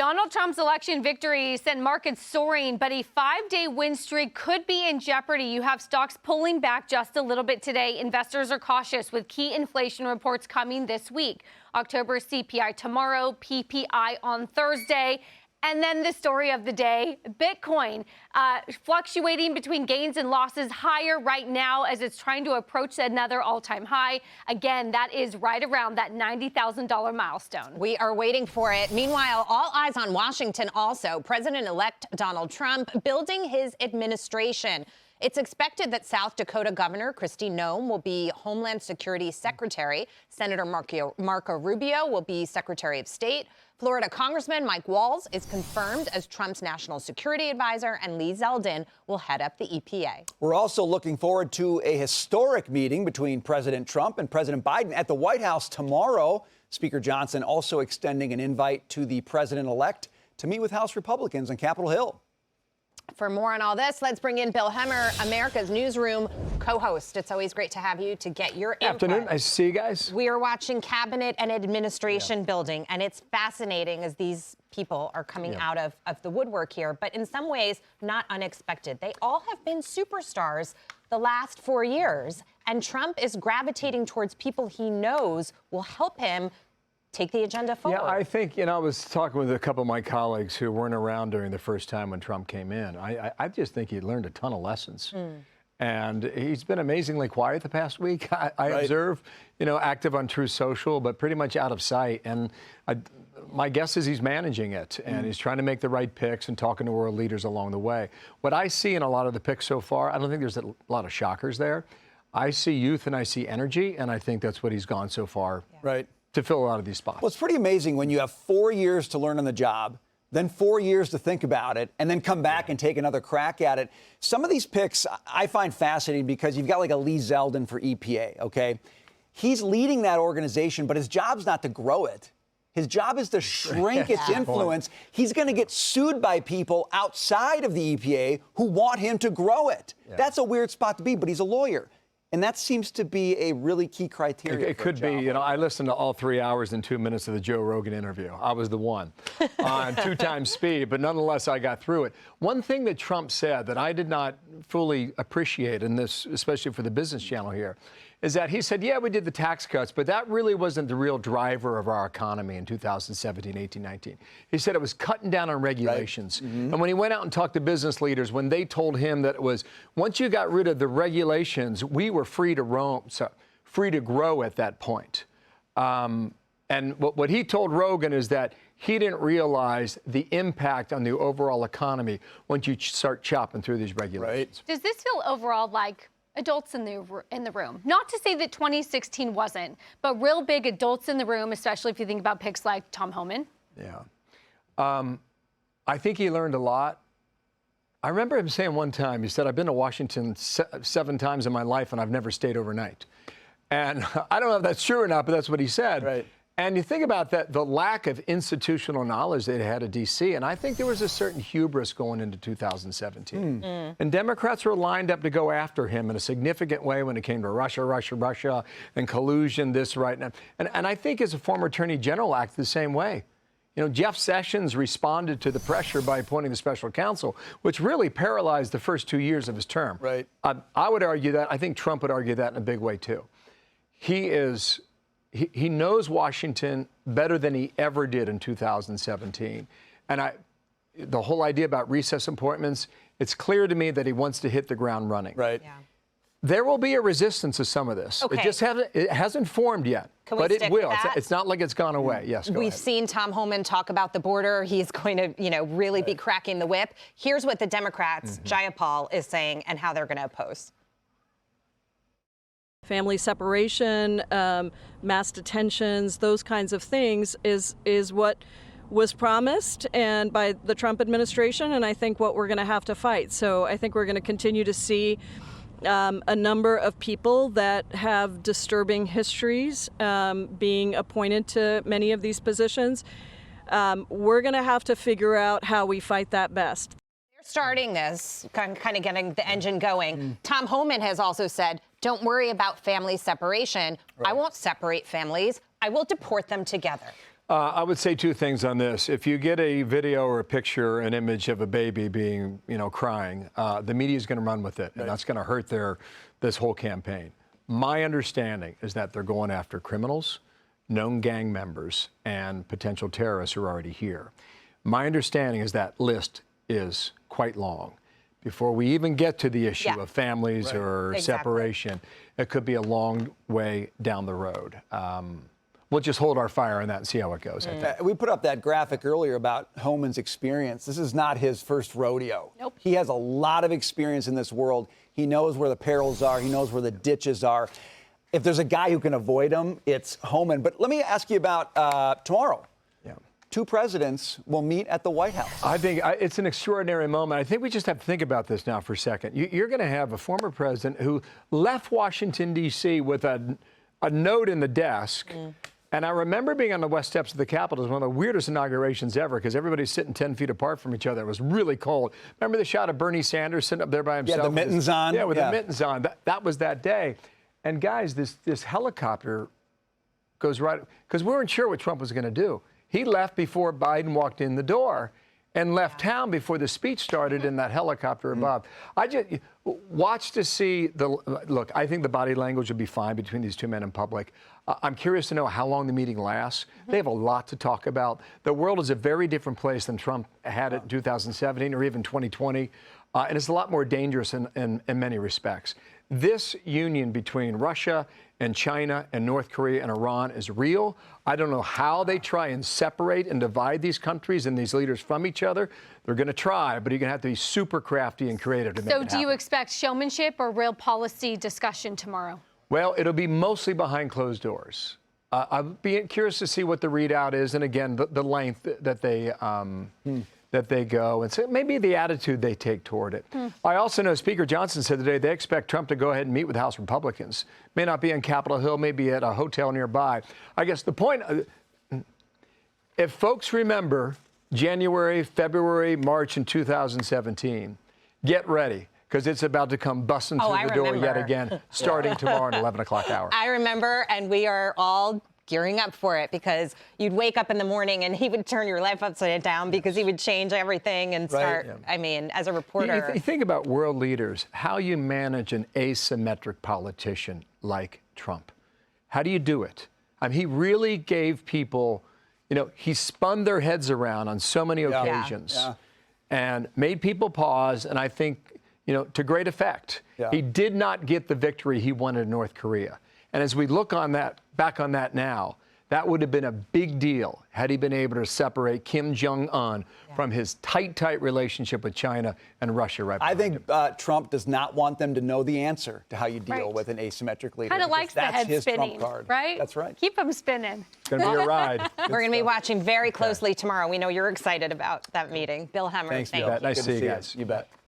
Donald Trump's election victory sent markets soaring, but a 5-day win streak could be in jeopardy. You have stocks pulling back just a little bit today. Investors are cautious with key inflation reports coming this week. October CPI tomorrow, PPI on Thursday. And then the story of the day, Bitcoin fluctuating between gains and losses, higher right now as it's trying to approach another all-time high. Again, that is right around that $90,000 milestone. We are waiting for it. Meanwhile, all eyes on Washington also. President-elect Donald Trump building his administration. It's expected that South Dakota Governor Kristi Noem will be Homeland Security Secretary. Senator Marco Rubio will be Secretary of State. Florida Congressman Mike Waltz is confirmed as Trump's national security advisor, and Lee Zeldin will head up the EPA. We're also looking forward to a historic meeting between President Trump and President Biden at the White House tomorrow. Speaker Johnson also extending an invite to the president-elect to meet with House Republicans on Capitol Hill. For more on all this, let's bring in Bill Hemmer, America's Newsroom co-host. It's always great to have you to get your input. Afternoon. Nice to see you guys. We are watching cabinet and administration building, and it's fascinating as these people are coming out of the woodwork here, but in some ways, not unexpected. They all have been superstars the last 4 years, and Trump is gravitating towards people he knows will help him take the agenda forward. Yeah, I think, I was talking with a couple of my colleagues who weren't around during the first time when Trump came in. I just think he learned a ton of lessons. And he's been amazingly quiet the past week. I observe, active on Truth Social, but pretty much out of sight. And my guess is he's managing it, and he's trying to make the right picks and talking to world leaders along the way. What I see in a lot of the picks so far, I don't think there's a lot of shockers there. I see youth and I see energy, and I think that's what he's gone so far. Right. To fill a lot of these spots. Well, it's pretty amazing when you have 4 years to learn on the job, then 4 years to think about it, and then come back and take another crack at it. Some of these picks I find fascinating because you've got like a Lee Zeldin for EPA, okay? He's leading that organization, but his job's not to grow it. His job is to shrink its influence. He's going to get sued by people outside of the EPA who want him to grow it. That's a weird spot to be, but he's a lawyer. And that seems to be a really key criteria. It could be. I listened to all 3 hours and 2 minutes of the Joe Rogan interview. I was the one on 2 times speed, but nonetheless, I got through it. One thing that Trump said that I did not fully appreciate in this, especially for the Business Channel here, is that he said, yeah, we did the tax cuts, but that really wasn't the real driver of our economy in 2017, 18, 19. He said it was cutting down on regulations. And when he went out and talked to business leaders, when they told him that it was, once you got rid of the regulations, we were free to roam, free to grow at that point. And what he told Rogan is that he didn't realize the impact on the overall economy once you start chopping through these regulations. Does this feel overall like adults in the room? Not to say that 2016 wasn't, but real big adults in the room, especially if you think about picks like Tom Homan. Yeah. I think he learned a lot. I remember him saying one time, he said, I've been to Washington 7 times in my life and I've never stayed overnight. And I don't know if that's true or not, but that's what he said. Right. And you think about that, the lack of institutional knowledge they had at D.C., and I think there was a certain hubris going into 2017. And Democrats were lined up to go after him in a significant way when it came to Russia, and collusion, this, right now. And I think as a former attorney general acted the same way. Jeff Sessions responded to the pressure by appointing the special counsel, which really paralyzed the first 2 years of his term. Right. I would argue that. I think Trump would argue that in a big way, too. He knows Washington better than he ever did in 2017. And the whole idea about recess appointments, it's clear to me that he wants to hit the ground running. Right. Yeah. There will be a resistance to some of this. Okay. It hasn't formed yet, but it will. It's not like it's gone away. Yes, go We've ahead. seen Tom Homan talk about the border. He's going to, really be cracking the whip. Here's what the Democrats, Jayapal, is saying and how they're going to oppose. Family separation, mass detentions, those kinds of things is what was promised and by the Trump administration, and I think what we're going to have to fight. So I think we're going to continue to see a number of people that have disturbing histories being appointed to many of these positions. We're going to have to figure out how we fight that best. Starting this, kind of getting the engine going. Tom Homan has also said, don't worry about family separation. I won't separate families. I will deport them together. I would say two things on this. If you get a video or a picture, an image of a baby being, crying, the media is going to run with it, and that's going to hurt this whole campaign. My understanding is that they're going after criminals, known gang members, and potential terrorists who are already here. My understanding is that list is quite long. Before we even get to the issue of families or separation, it could be a long way down the road. We'll just hold our fire on that and see how it goes. We put up that graphic earlier about Homan's experience. This is not his first rodeo. Nope. He has a lot of experience in this world. He knows where the perils are. He knows where the ditches are. If there's a guy who can avoid them, it's Homan. But let me ask you about tomorrow. Two presidents will meet at the White House. I think it's an extraordinary moment. I think we just have to think about this now for a second. You're going to have a former president who left Washington, D.C. with a note in the desk. And I remember being on the west steps of the Capitol. It was one of the weirdest inaugurations ever because everybody's sitting 10 feet apart from each other. It was really cold. Remember the shot of Bernie Sanders sitting up there by himself? Yeah, the mittens on. Yeah, with the mittens on. That was that day. And guys, this helicopter goes right, because we weren't sure what Trump was going to do. He left before Biden walked in the door and left town before the speech started in that helicopter above. I just watch to see look, I think the body language will be fine between these two men in public. I'm curious to know how long the meeting lasts. They have a lot to talk about. The world is a very different place than Trump had it in 2017 or even 2020. And it's a lot more dangerous in many respects. This union between Russia and China and North Korea and Iran is real. I don't know how they try and separate and divide these countries and these leaders from each other. They're going to try, but you're going to have to be super crafty and creative to make it happen. So do you expect showmanship or real policy discussion tomorrow? Well, it'll be mostly behind closed doors. I'll be curious to see what the readout is, and again, the length that they go, and so maybe the attitude they take toward it. I also know Speaker Johnson said today they expect Trump to go ahead and meet with House Republicans. May not be on Capitol Hill, maybe at a hotel nearby. I guess the point, if folks remember January, February, March in 2017, get ready, because it's about to come busting through the door yet again, starting tomorrow at 11 o'clock hour. I remember, and we are all gearing up for it, because you'd wake up in the morning and he would turn your life upside down because he would change everything and start, I mean, as a reporter. You think about world leaders, how you manage an asymmetric politician like Trump. How do you do it? I mean, he really gave people, he spun their heads around on so many occasions and made people pause, and I think, to great effect. He did not get the victory he wanted in North Korea. And as we look back on that now, that would have been a big deal had he been able to separate Kim Jong-un from his tight relationship with China and Russia right behind him. I think Trump does not want them to know the answer to how you deal with an asymmetric leader. Kind of likes the head spinning, right? That's right. Keep them spinning. It's going to be a ride. We're going to be watching very closely tomorrow. We know you're excited about that meeting. Bill Hemmer, Thanks, thank Bill. you. Nice to see you guys. You bet.